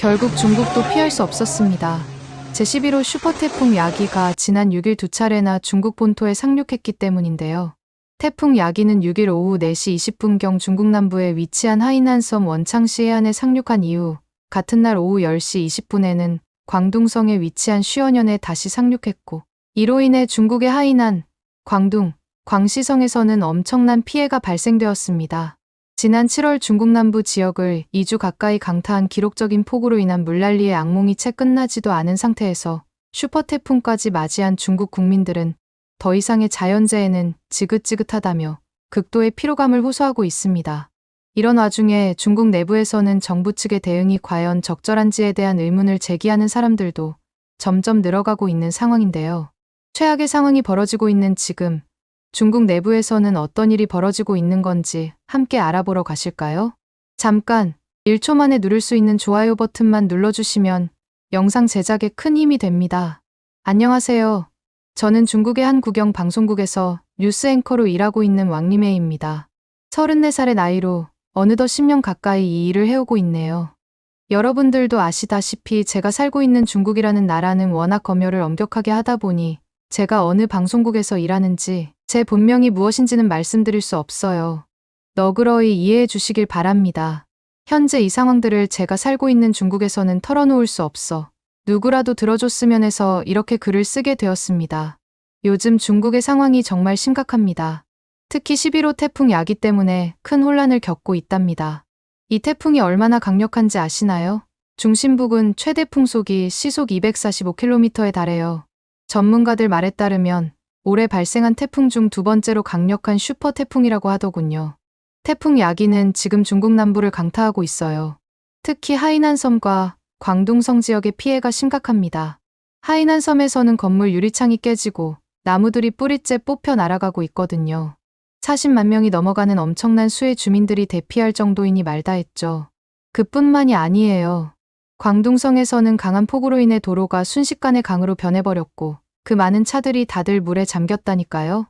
결국 중국도 피할 수 없었습니다. 제11호 슈퍼태풍 야기가 지난 6일 두 차례나 중국 본토에 상륙했기 때문인데요. 태풍 야기는 6일 오후 4시 20분경 중국 남부에 위치한 하이난섬 원창시 해안에 상륙한 이후 같은 날 오후 10시 20분에는 광둥성에 위치한 슈어년에 다시 상륙했고, 이로 인해 중국의 하이난, 광둥, 광시성에서는 엄청난 피해가 발생되었습니다. 지난 7월 중국 남부 지역을 2주 가까이 강타한 기록적인 폭우로 인한 물난리의 악몽이 채 끝나지도 않은 상태에서 슈퍼태풍까지 맞이한 중국 국민들은 더 이상의 자연재해는 지긋지긋하다며 극도의 피로감을 호소하고 있습니다. 이런 와중에 중국 내부에서는 정부 측의 대응이 과연 적절한지에 대한 의문을 제기하는 사람들도 점점 늘어가고 있는 상황인데요. 최악의 상황이 벌어지고 있는 지금, 중국 내부에서는 어떤 일이 벌어지고 있는 건지 함께 알아보러 가실까요? 잠깐 1초 만에 누를 수 있는 좋아요 버튼만 눌러주시면 영상 제작에 큰 힘이 됩니다. 안녕하세요. 저는 중국의 한 국영 방송국에서 뉴스 앵커로 일하고 있는 왕림혜입니다. 34살의 나이로 어느덧 10년 가까이 이 일을 해오고 있네요. 여러분들도 아시다시피 제가 살고 있는 중국이라는 나라는 워낙 검열을 엄격하게 하다 보니 제가 어느 방송국에서 일하는지 제 본명이 무엇인지는 말씀드릴 수 없어요. 너그러이 이해해 주시길 바랍니다. 현재 이 상황들을 제가 살고 있는 중국에서는 털어놓을 수 없어 누구라도 들어줬으면 해서 이렇게 글을 쓰게 되었습니다. 요즘 중국의 상황이 정말 심각합니다. 특히 11호 태풍 야기 때문에 큰 혼란을 겪고 있답니다. 이 태풍이 얼마나 강력한지 아시나요? 중심부근 최대 풍속이 시속 245km에 달해요. 전문가들 말에 따르면 올해 발생한 태풍 중 두 번째로 강력한 슈퍼 태풍이라고 하더군요. 태풍 야기는 지금 중국 남부를 강타하고 있어요. 특히 하이난섬과 광둥성 지역의 피해가 심각합니다. 하이난섬에서는 건물 유리창이 깨지고 나무들이 뿌리째 뽑혀 날아가고 있거든요. 40만 명이 넘어가는 엄청난 수의 주민들이 대피할 정도이니 말다 했죠. 그뿐만이 아니에요. 광둥성에서는 강한 폭우로 인해 도로가 순식간에 강으로 변해버렸고 그 많은 차들이 다들 물에 잠겼다니까요.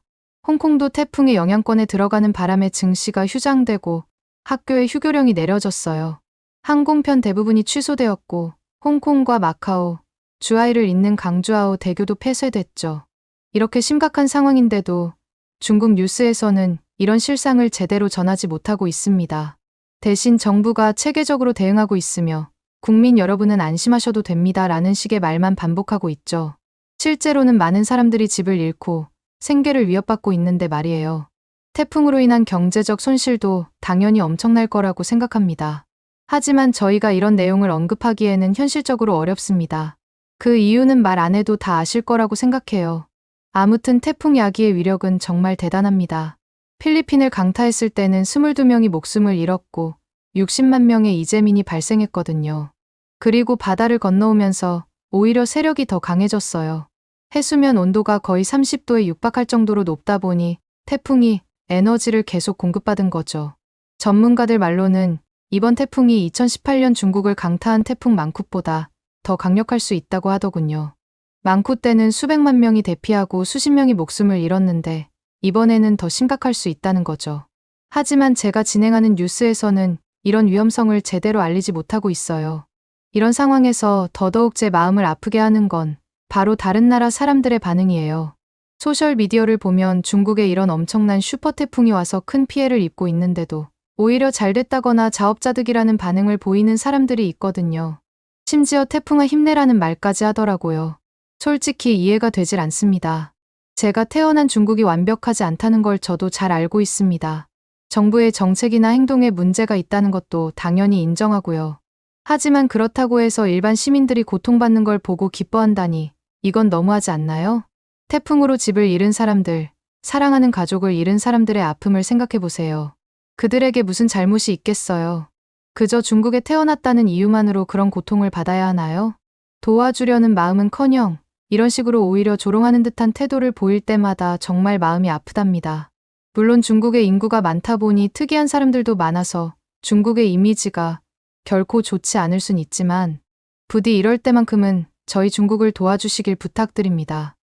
홍콩도 태풍의 영향권에 들어가는 바람에 증시가 휴장되고 학교에 휴교령이 내려졌어요. 항공편 대부분이 취소되었고 홍콩과 마카오, 주하이를 잇는 강주하오 대교도 폐쇄됐죠. 이렇게 심각한 상황인데도 중국 뉴스에서는 이런 실상을 제대로 전하지 못하고 있습니다. 대신 정부가 체계적으로 대응하고 있으며 국민 여러분은 안심하셔도 됩니다 라는 식의 말만 반복하고 있죠. 실제로는 많은 사람들이 집을 잃고 생계를 위협받고 있는데 말이에요. 태풍으로 인한 경제적 손실도 당연히 엄청날 거라고 생각합니다. 하지만 저희가 이런 내용을 언급하기에는 현실적으로 어렵습니다. 그 이유는 말 안 해도 다 아실 거라고 생각해요. 아무튼 태풍 야기의 위력은 정말 대단합니다. 필리핀을 강타했을 때는 22명이 목숨을 잃었고 60만 명의 이재민이 발생했거든요. 그리고 바다를 건너오면서 오히려 세력이 더 강해졌어요. 해수면 온도가 거의 30도에 육박할 정도로 높다 보니 태풍이 에너지를 계속 공급받은 거죠. 전문가들 말로는 이번 태풍이 2018년 중국을 강타한 태풍 망쿠보다 더 강력할 수 있다고 하더군요. 망쿠 때는 수백만 명이 대피하고 수십 명이 목숨을 잃었는데 이번에는 더 심각할 수 있다는 거죠. 하지만 제가 진행하는 뉴스에서는 이런 위험성을 제대로 알리지 못하고 있어요. 이런 상황에서 더더욱 제 마음을 아프게 하는 건 바로 다른 나라 사람들의 반응이에요. 소셜미디어를 보면 중국에 이런 엄청난 슈퍼태풍이 와서 큰 피해를 입고 있는데도 오히려 잘 됐다거나 자업자득이라는 반응을 보이는 사람들이 있거든요. 심지어 태풍아 힘내라는 말까지 하더라고요. 솔직히 이해가 되질 않습니다. 제가 태어난 중국이 완벽하지 않다는 걸 저도 잘 알고 있습니다. 정부의 정책이나 행동에 문제가 있다는 것도 당연히 인정하고요. 하지만 그렇다고 해서 일반 시민들이 고통받는 걸 보고 기뻐한다니 이건 너무하지 않나요? 태풍으로 집을 잃은 사람들, 사랑하는 가족을 잃은 사람들의 아픔을 생각해보세요. 그들에게 무슨 잘못이 있겠어요? 그저 중국에 태어났다는 이유만으로 그런 고통을 받아야 하나요? 도와주려는 마음은커녕 이런 식으로 오히려 조롱하는 듯한 태도를 보일 때마다 정말 마음이 아프답니다. 물론 중국의 인구가 많다 보니 특이한 사람들도 많아서 중국의 이미지가 결코 좋지 않을 순 있지만 부디 이럴 때만큼은 저희 중국을 도와주시길 부탁드립니다.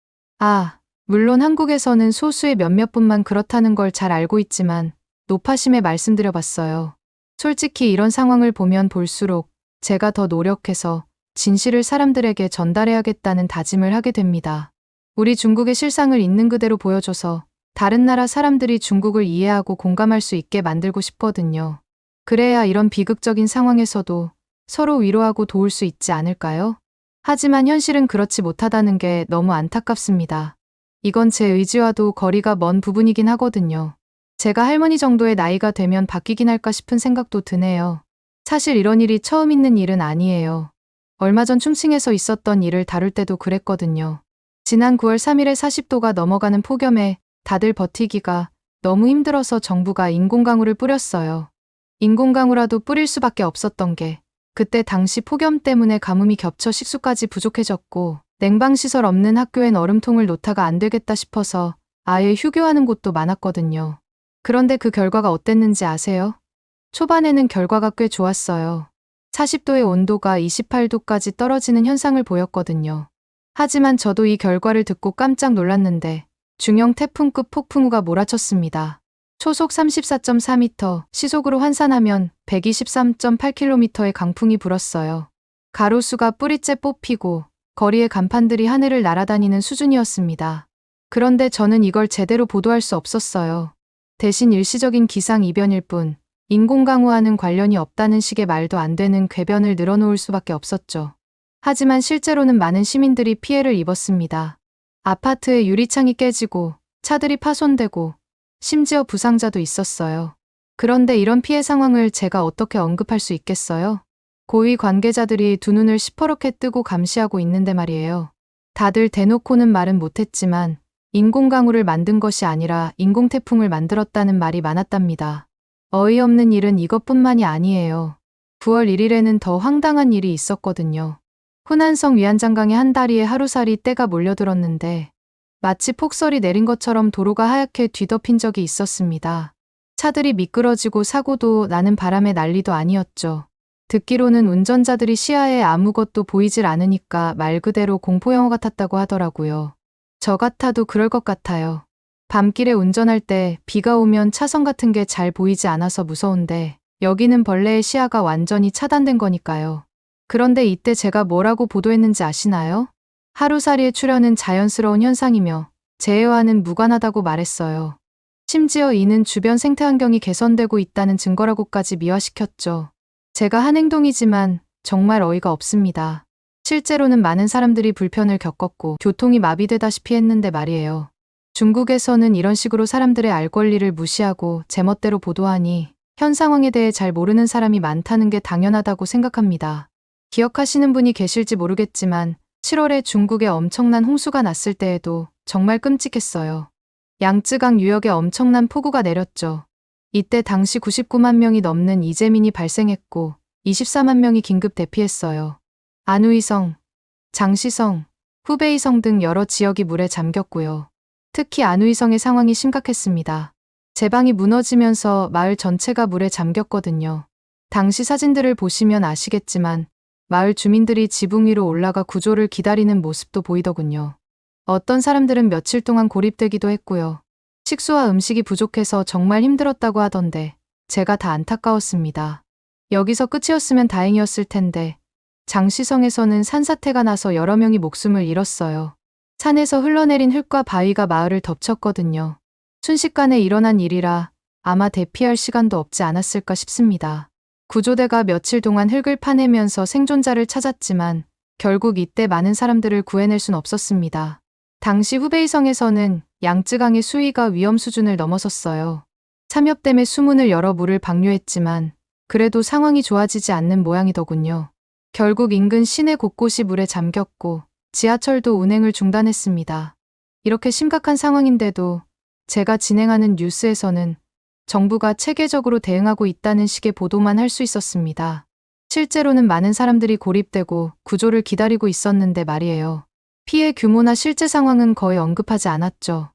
물론 한국에서는 소수의 몇몇 분만 그렇다는 걸 잘 알고 있지만 노파심에 말씀드려봤어요. 솔직히 이런 상황을 보면 볼수록 제가 더 노력해서 진실을 사람들에게 전달해야겠다는 다짐을 하게 됩니다. 우리 중국의 실상을 있는 그대로 보여줘서 다른 나라 사람들이 중국을 이해하고 공감할 수 있게 만들고 싶거든요. 그래야 이런 비극적인 상황에서도 서로 위로하고 도울 수 있지 않을까요? 하지만 현실은 그렇지 못하다는 게 너무 안타깝습니다. 이건 제 의지와도 거리가 먼 부분이긴 하거든요. 제가 할머니 정도의 나이가 되면 바뀌긴 할까 싶은 생각도 드네요. 사실 이런 일이 처음 있는 일은 아니에요. 얼마 전 충칭에서 있었던 일을 다룰 때도 그랬거든요. 지난 9월 3일에 40도가 넘어가는 폭염에 다들 버티기가 너무 힘들어서 정부가 인공강우를 뿌렸어요. 인공강우라도 뿌릴 수밖에 없었던 게 그때 당시 폭염 때문에 가뭄이 겹쳐 식수까지 부족해졌고 냉방시설 없는 학교엔 얼음통을 놓다가 안 되겠다 싶어서 아예 휴교하는 곳도 많았거든요. 그런데 그 결과가 어땠는지 아세요? 초반에는 결과가 꽤 좋았어요. 40도의 온도가 28도까지 떨어지는 현상을 보였거든요. 하지만 저도 이 결과를 듣고 깜짝 놀랐는데 중형 태풍급 폭풍우가 몰아쳤습니다. 초속 34.4m, 시속으로 환산하면 123.8km의 강풍이 불었어요. 가로수가 뿌리째 뽑히고 거리의 간판들이 하늘을 날아다니는 수준이었습니다. 그런데 저는 이걸 제대로 보도할 수 없었어요. 대신 일시적인 기상이변일 뿐 인공강우와는 관련이 없다는 식의 말도 안 되는 궤변을 늘어놓을 수밖에 없었죠. 하지만 실제로는 많은 시민들이 피해를 입었습니다. 아파트의 유리창이 깨지고 차들이 파손되고 심지어 부상자도 있었어요. 그런데 이런 피해 상황을 제가 어떻게 언급할 수 있겠어요? 고위 관계자들이 두 눈을 시퍼렇게 뜨고 감시하고 있는데 말이에요. 다들 대놓고는 말은 못했지만 인공강우를 만든 것이 아니라 인공태풍을 만들었다는 말이 많았답니다. 어이없는 일은 이것뿐만이 아니에요. 9월 1일에는 더 황당한 일이 있었거든요. 후난성 위안장강의 한 다리에 하루살이 때가 몰려들었는데 마치 폭설이 내린 것처럼 도로가 하얗게 뒤덮인 적이 있었습니다. 차들이 미끄러지고 사고도 나는 바람에 난리도 아니었죠. 듣기로는 운전자들이 시야에 아무것도 보이질 않으니까 말 그대로 공포영화 같았다고 하더라고요. 저 같아도 그럴 것 같아요. 밤길에 운전할 때 비가 오면 차선 같은 게 잘 보이지 않아서 무서운데 여기는 벌레의 시야가 완전히 차단된 거니까요. 그런데 이때 제가 뭐라고 보도했는지 아시나요? 하루살이의 출현은 자연스러운 현상이며 재해와는 무관하다고 말했어요. 심지어 이는 주변 생태환경이 개선되고 있다는 증거라고까지 미화시켰죠. 제가 한 행동이지만 정말 어이가 없습니다. 실제로는 많은 사람들이 불편을 겪었고 교통이 마비되다시피 했는데 말이에요. 중국에서는 이런 식으로 사람들의 알 권리를 무시하고 제멋대로 보도하니 현 상황에 대해 잘 모르는 사람이 많다는 게 당연하다고 생각합니다. 기억하시는 분이 계실지 모르겠지만 7월에 중국에 엄청난 홍수가 났을 때에도 정말 끔찍했어요. 양쯔강 유역에 엄청난 폭우가 내렸죠. 이때 당시 99만 명이 넘는 이재민이 발생했고 24만 명이 긴급 대피했어요. 안우이성, 장시성, 후베이성 등 여러 지역이 물에 잠겼고요. 특히 안우이성의 상황이 심각했습니다. 제방이 무너지면서 마을 전체가 물에 잠겼거든요. 당시 사진들을 보시면 아시겠지만 마을 주민들이 지붕 위로 올라가 구조를 기다리는 모습도 보이더군요. 어떤 사람들은 며칠 동안 고립되기도 했고요. 식수와 음식이 부족해서 정말 힘들었다고 하던데 제가 다 안타까웠습니다. 여기서 끝이었으면 다행이었을 텐데 장시성에서는 산사태가 나서 여러 명이 목숨을 잃었어요. 산에서 흘러내린 흙과 바위가 마을을 덮쳤거든요. 순식간에 일어난 일이라 아마 대피할 시간도 없지 않았을까 싶습니다. 구조대가 며칠 동안 흙을 파내면서 생존자를 찾았지만 결국 이때 많은 사람들을 구해낼 순 없었습니다. 당시 후베이성에서는 양쯔강의 수위가 위험 수준을 넘어섰어요. 삼엽댐의 수문을 열어 물을 방류했지만 그래도 상황이 좋아지지 않는 모양이더군요. 결국 인근 시내 곳곳이 물에 잠겼고 지하철도 운행을 중단했습니다. 이렇게 심각한 상황인데도 제가 진행하는 뉴스에서는 정부가 체계적으로 대응하고 있다는 식의 보도만 할 수 있었습니다. 실제로는 많은 사람들이 고립되고 구조를 기다리고 있었는데 말이에요. 피해 규모나 실제 상황은 거의 언급하지 않았죠.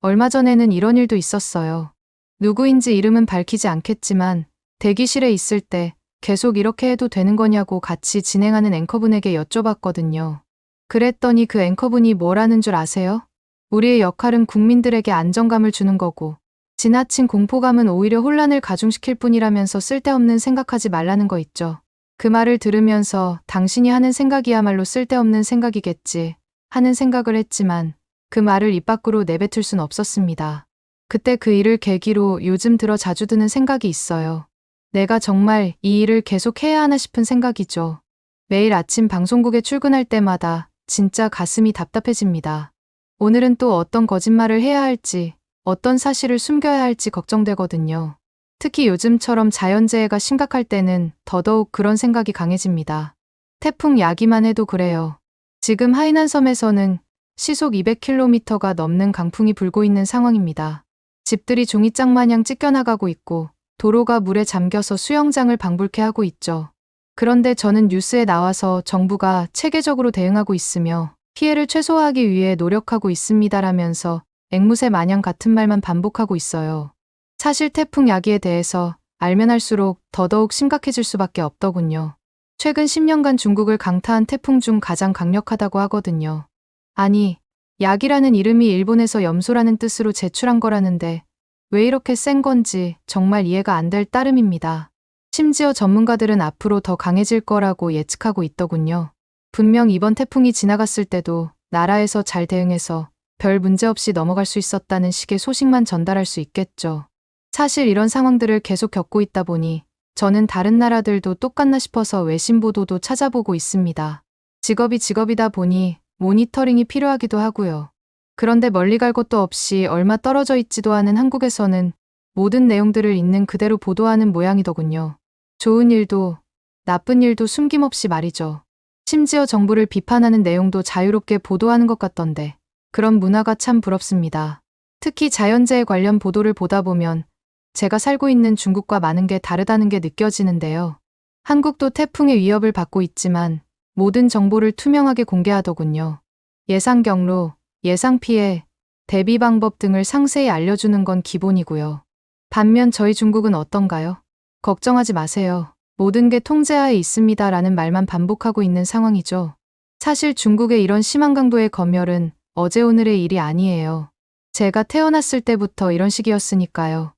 얼마 전에는 이런 일도 있었어요. 누구인지 이름은 밝히지 않겠지만 대기실에 있을 때 계속 이렇게 해도 되는 거냐고 같이 진행하는 앵커분에게 여쭤봤거든요. 그랬더니 그 앵커분이 뭐라는 줄 아세요? 우리의 역할은 국민들에게 안정감을 주는 거고 지나친 공포감은 오히려 혼란을 가중시킬 뿐이라면서 쓸데없는 생각하지 말라는 거 있죠. 그 말을 들으면서 당신이 하는 생각이야말로 쓸데없는 생각이겠지 하는 생각을 했지만 그 말을 입 밖으로 내뱉을 순 없었습니다. 그때 그 일을 계기로 요즘 들어 자주 드는 생각이 있어요. 내가 정말 이 일을 계속 해야 하나 싶은 생각이죠. 매일 아침 방송국에 출근할 때마다 진짜 가슴이 답답해집니다. 오늘은 또 어떤 거짓말을 해야 할지, 어떤 사실을 숨겨야 할지 걱정되거든요. 특히 요즘처럼 자연재해가 심각할 때는 더더욱 그런 생각이 강해집니다. 태풍 야기만 해도 그래요. 지금 하이난섬에서는 시속 200km가 넘는 강풍이 불고 있는 상황입니다. 집들이 종이장 마냥 찢겨나가고 있고 도로가 물에 잠겨서 수영장을 방불케 하고 있죠. 그런데 저는 뉴스에 나와서 정부가 체계적으로 대응하고 있으며 피해를 최소화하기 위해 노력하고 있습니다라면서 앵무새 마냥 같은 말만 반복하고 있어요. 사실 태풍 야기에 대해서 알면 알수록 더더욱 심각해질 수밖에 없더군요. 최근 10년간 중국을 강타한 태풍 중 가장 강력하다고 하거든요. 아니, 야기라는 이름이 일본에서 염소라는 뜻으로 제출한 거라는데 왜 이렇게 센 건지 정말 이해가 안 될 따름입니다. 심지어 전문가들은 앞으로 더 강해질 거라고 예측하고 있더군요. 분명 이번 태풍이 지나갔을 때도 나라에서 잘 대응해서 별 문제 없이 넘어갈 수 있었다는 식의 소식만 전달할 수 있겠죠. 사실 이런 상황들을 계속 겪고 있다 보니 저는 다른 나라들도 똑같나 싶어서 외신 보도도 찾아보고 있습니다. 직업이 직업이다 보니 모니터링이 필요하기도 하고요. 그런데 멀리 갈 곳도 없이 얼마 떨어져 있지도 않은 한국에서는 모든 내용들을 있는 그대로 보도하는 모양이더군요. 좋은 일도 나쁜 일도 숨김없이 말이죠. 심지어 정부를 비판하는 내용도 자유롭게 보도하는 것 같던데 그런 문화가 참 부럽습니다. 특히 자연재해 관련 보도를 보다 보면 제가 살고 있는 중국과 많은 게 다르다는 게 느껴지는데요. 한국도 태풍의 위협을 받고 있지만 모든 정보를 투명하게 공개하더군요. 예상 경로, 예상 피해, 대비 방법 등을 상세히 알려주는 건 기본이고요. 반면 저희 중국은 어떤가요? 걱정하지 마세요. 모든 게 통제하에 있습니다라는 말만 반복하고 있는 상황이죠. 사실 중국의 이런 심한 강도의 검열은 어제 오늘의 일이 아니에요. 제가 태어났을 때부터 이런 식이었으니까요.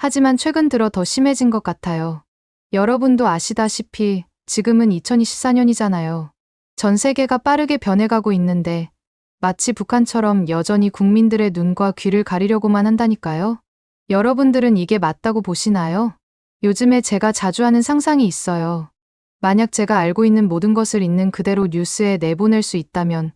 하지만 최근 들어 더 심해진 것 같아요. 여러분도 아시다시피 지금은 2024년이잖아요. 전 세계가 빠르게 변해가고 있는데 마치 북한처럼 여전히 국민들의 눈과 귀를 가리려고만 한다니까요. 여러분들은 이게 맞다고 보시나요? 요즘에 제가 자주 하는 상상이 있어요. 만약 제가 알고 있는 모든 것을 있는 그대로 뉴스에 내보낼 수 있다면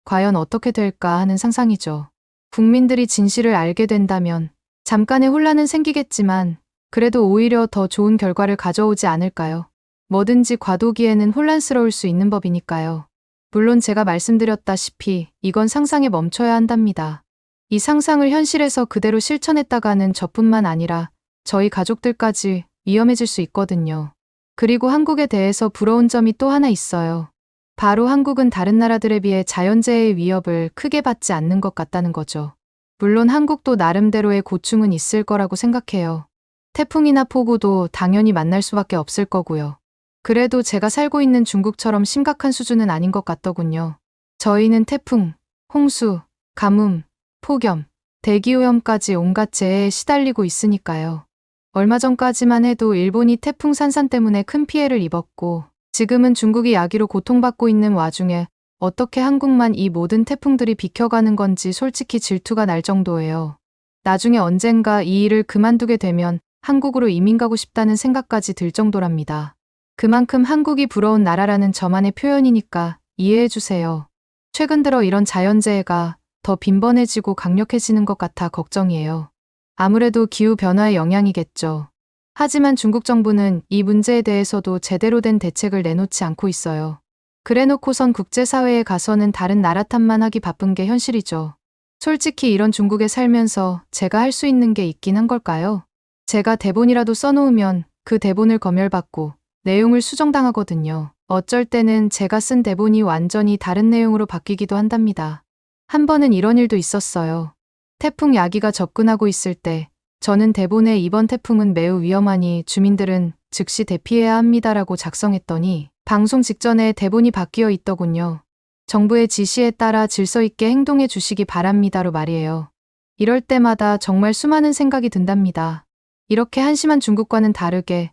과연 어떻게 될까 하는 상상이죠. 국민들이 진실을 알게 된다면 잠깐의 혼란은 생기겠지만 그래도 오히려 더 좋은 결과를 가져오지 않을까요? 뭐든지 과도기에는 혼란스러울 수 있는 법이니까요. 물론 제가 말씀드렸다시피 이건 상상에 멈춰야 한답니다. 이 상상을 현실에서 그대로 실천했다가는 저뿐만 아니라 저희 가족들까지 위험해질 수 있거든요. 그리고 한국에 대해서 부러운 점이 또 하나 있어요. 바로 한국은 다른 나라들에 비해 자연재해의 위협을 크게 받지 않는 것 같다는 거죠. 물론 한국도 나름대로의 고충은 있을 거라고 생각해요. 태풍이나 폭우도 당연히 만날 수밖에 없을 거고요. 그래도 제가 살고 있는 중국처럼 심각한 수준은 아닌 것 같더군요. 저희는 태풍, 홍수, 가뭄, 폭염, 대기오염까지 온갖 재해에 시달리고 있으니까요. 얼마 전까지만 해도 일본이 태풍 산산 때문에 큰 피해를 입었고 지금은 중국이 야기로 고통받고 있는 와중에 어떻게 한국만 이 모든 태풍들이 비켜가는 건지 솔직히 질투가 날 정도예요. 나중에 언젠가 이 일을 그만두게 되면 한국으로 이민 가고 싶다는 생각까지 들 정도랍니다. 그만큼 한국이 부러운 나라라는 저만의 표현이니까 이해해주세요. 최근 들어 이런 자연재해가 더 빈번해지고 강력해지는 것 같아 걱정이에요. 아무래도 기후변화의 영향이겠죠. 하지만 중국 정부는 이 문제에 대해서도 제대로 된 대책을 내놓지 않고 있어요. 그래놓고선 국제사회에 가서는 다른 나라 탓만 하기 바쁜 게 현실이죠. 솔직히 이런 중국에 살면서 제가 할 수 있는 게 있긴 한 걸까요? 제가 대본이라도 써놓으면 그 대본을 검열받고 내용을 수정당하거든요. 어쩔 때는 제가 쓴 대본이 완전히 다른 내용으로 바뀌기도 한답니다. 한 번은 이런 일도 있었어요. 태풍 야기가 접근하고 있을 때 저는 대본에 이번 태풍은 매우 위험하니 주민들은 즉시 대피해야 합니다라고 작성했더니 방송 직전에 대본이 바뀌어 있더군요. 정부의 지시에 따라 질서 있게 행동해 주시기 바랍니다로 말이에요. 이럴 때마다 정말 수많은 생각이 든답니다. 이렇게 한심한 중국과는 다르게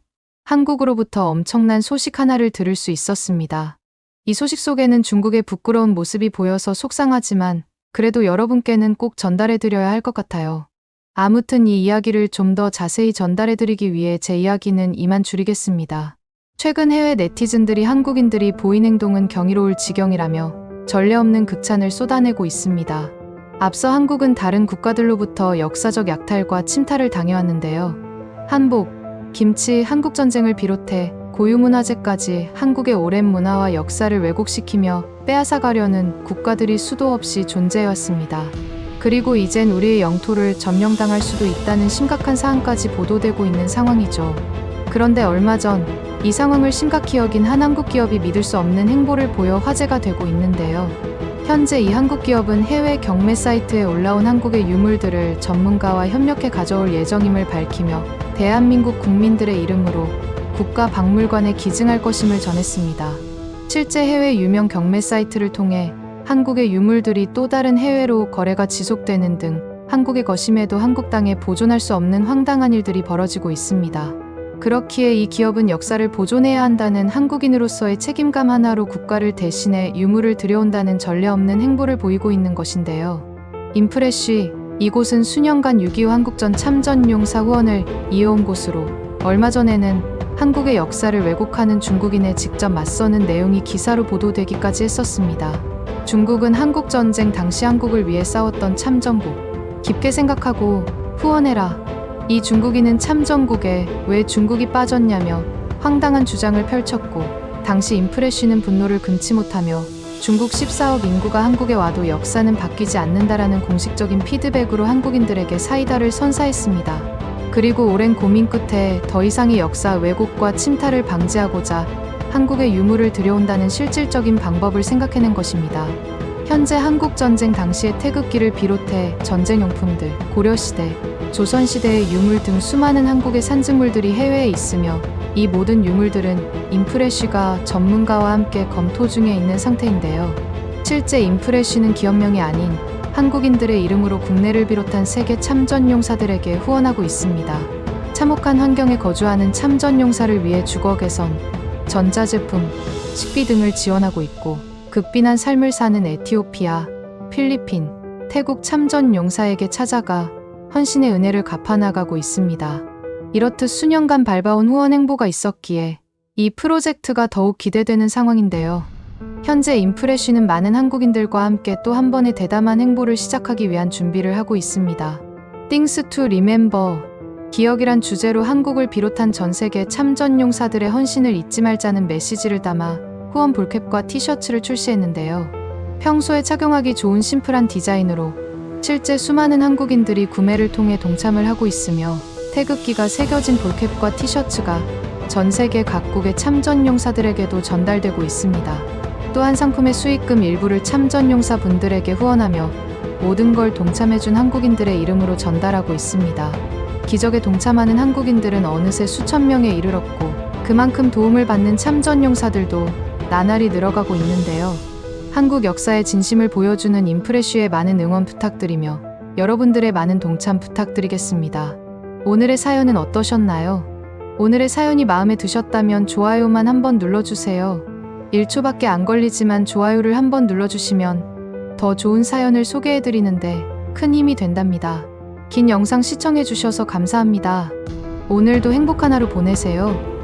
한국으로부터 엄청난 소식 하나를 들을 수 있었습니다. 이 소식 속에는 중국의 부끄러운 모습이 보여서 속상하지만 그래도 여러분께는 꼭 전달해드려야 할 것 같아요. 아무튼 이 이야기를 좀 더 자세히 전달해드리기 위해 제 이야기는 이만 줄이겠습니다. 최근 해외 네티즌들이 한국인들이 보인 행동은 경이로울 지경이라며 전례 없는 극찬을 쏟아내고 있습니다. 앞서 한국은 다른 국가들로부터 역사적 약탈과 침탈을 당해왔는데요. 한복, 김치, 한국전쟁을 비롯해 고유문화재까지 한국의 오랜 문화와 역사를 왜곡시키며 빼앗아가려는 국가들이 수도 없이 존재해왔습니다. 그리고 이젠 우리의 영토를 점령당할 수도 있다는 심각한 사안까지 보도되고 있는 상황이죠. 그런데 얼마 전 이 상황을 심각히 여긴 한 한국 기업이 믿을 수 없는 행보를 보여 화제가 되고 있는데요. 현재 이 한국 기업은 해외 경매 사이트에 올라온 한국의 유물들을 전문가와 협력해 가져올 예정임을 밝히며 대한민국 국민들의 이름으로 국가박물관에 기증할 것임을 전했습니다. 실제 해외 유명 경매 사이트를 통해 한국의 유물들이 또 다른 해외로 거래가 지속되는 등 한국의 것임에도 한국 땅에 보존할 수 없는 황당한 일들이 벌어지고 있습니다. 그렇기에 이 기업은 역사를 보존해야 한다는 한국인으로서의 책임감 하나로 국가를 대신해 유물을 들여온다는 전례 없는 행보를 보이고 있는 것인데요. 인프레쉬, 이곳은 수년간 6.25 한국전 참전용사 후원을 이어온 곳으로 얼마 전에는 한국의 역사를 왜곡하는 중국인에 직접 맞서는 내용이 기사로 보도되기까지 했었습니다. 중국은 한국전쟁 당시 한국을 위해 싸웠던 참전국, 깊게 생각하고 후원해라. 이 중국인은 참전국에 왜 중국이 빠졌냐며 황당한 주장을 펼쳤고 당시 인프레쉬는 분노를 금치 못하며 중국 14억 인구가 한국에 와도 역사는 바뀌지 않는다라는 공식적인 피드백으로 한국인들에게 사이다를 선사했습니다. 그리고 오랜 고민 끝에 더 이상의 역사 왜곡과 침탈을 방지하고자 한국의 유물을 들여온다는 실질적인 방법을 생각해낸 것입니다. 현재 한국전쟁 당시의 태극기를 비롯해 전쟁용품들, 고려시대, 조선시대의 유물 등 수많은 한국의 산증물들이 해외에 있으며 이 모든 유물들은 인프레쉬가 전문가와 함께 검토 중에 있는 상태인데요. 실제 인프레쉬는 기업명이 아닌 한국인들의 이름으로 국내를 비롯한 세계 참전용사들에게 후원하고 있습니다. 참혹한 환경에 거주하는 참전용사를 위해 주거 개선, 전자제품, 식비 등을 지원하고 있고 극빈한 삶을 사는 에티오피아, 필리핀, 태국 참전용사에게 찾아가 헌신의 은혜를 갚아나가고 있습니다. 이렇듯 수년간 밟아온 후원 행보가 있었기에 이 프로젝트가 더욱 기대되는 상황인데요. 현재 인프레쉬는 많은 한국인들과 함께 또 한 번의 대담한 행보를 시작하기 위한 준비를 하고 있습니다. Things to Remember, 기억이란 주제로 한국을 비롯한 전 세계 참전용사들의 헌신을 잊지 말자는 메시지를 담아 후원 볼캡과 티셔츠를 출시했는데요. 평소에 착용하기 좋은 심플한 디자인으로 실제 수많은 한국인들이 구매를 통해 동참을 하고 있으며 태극기가 새겨진 볼캡과 티셔츠가 전 세계 각국의 참전용사들에게도 전달되고 있습니다. 또한 상품의 수익금 일부를 참전용사 분들에게 후원하며 모든 걸 동참해준 한국인들의 이름으로 전달하고 있습니다. 기적에 동참하는 한국인들은 어느새 수천 명에 이르렀고 그만큼 도움을 받는 참전용사들도 나날이 늘어가고 있는데요. 한국 역사의 진심을 보여주는 인프레쉬의 많은 응원 부탁드리며 여러분들의 많은 동참 부탁드리겠습니다. 오늘의 사연은 어떠셨나요? 오늘의 사연이 마음에 드셨다면 좋아요만 한번 눌러주세요. 1초밖에 안 걸리지만 좋아요를 한번 눌러주시면 더 좋은 사연을 소개해드리는데 큰 힘이 된답니다. 긴 영상 시청해주셔서 감사합니다. 오늘도 행복한 하루 보내세요.